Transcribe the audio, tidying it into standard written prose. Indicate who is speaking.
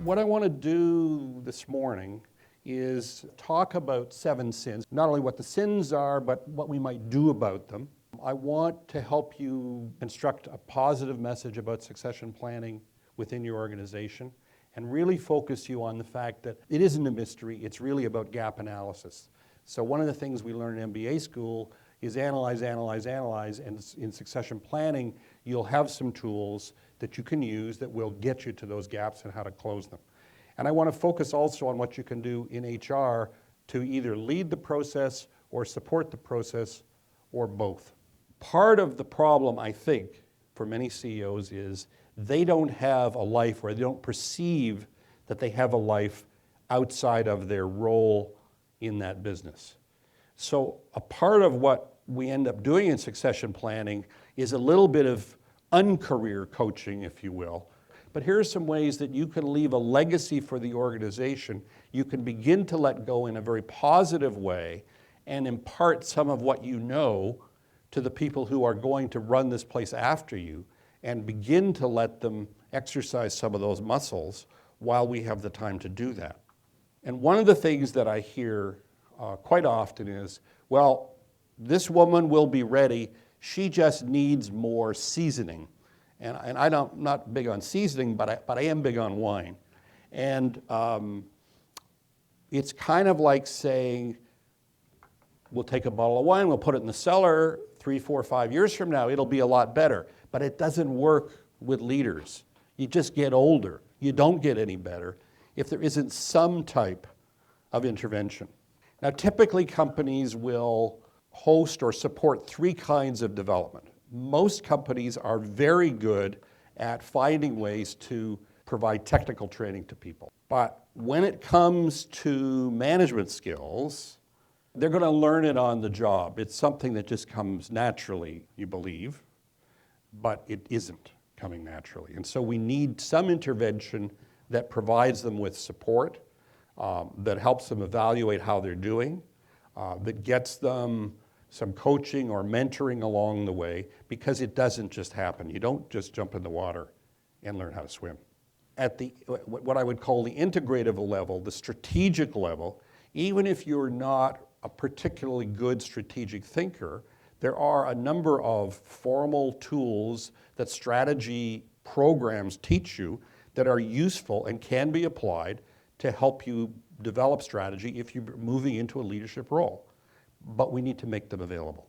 Speaker 1: What I want to do this morning is talk about 7 sins, not only what the sins are, but what we might do about them. I want to help you construct a positive message about succession planning within your organization and really focus you on the fact that it isn't a mystery, it's really about gap analysis. So one of the things we learn in MBA school is analyze, analyze, analyze, and in succession planning, you'll have some tools that you can use that will get you to those gaps and how to close them. And I want to focus also on what you can do in HR to either lead the process or support the process or both. Part of the problem, I think, for many CEOs is they don't have a life, or they don't perceive that they have a life outside of their role in that business. So a part of what we end up doing in succession planning is a little bit of uncareer coaching, if you will. But here are some ways that you can leave a legacy for the organization. You can begin to let go in a very positive way and impart some of what you know to the people who are going to run this place after you, and begin to let them exercise some of those muscles while we have the time to do that. And one of the things that I hear quite often is, well, this woman will be ready, she just needs more seasoning. And I'm not big on seasoning, but I am big on wine. And it's kind of like saying, we'll take a bottle of wine, we'll put it in the cellar, 3, 4, 5 years from now, it'll be a lot better. But it doesn't work with leaders. You just get older. You don't get any better if there isn't some type of intervention. Now, typically companies will host or support 3 kinds of development. Most companies are very good at finding ways to provide technical training to people. But when it comes to management skills, they're going to learn it on the job. It's something that just comes naturally, you believe, but it isn't coming naturally. And so we need some intervention that provides them with support, that helps them evaluate how they're doing, that gets them some coaching or mentoring along the way, because it doesn't just happen. You don't just jump in the water and learn how to swim. At the what I would call the integrative level, the strategic level, even if you're not a particularly good strategic thinker, there are a number of formal tools that strategy programs teach you that are useful and can be applied to help you develop strategy if you're moving into a leadership role. But we need to make them available.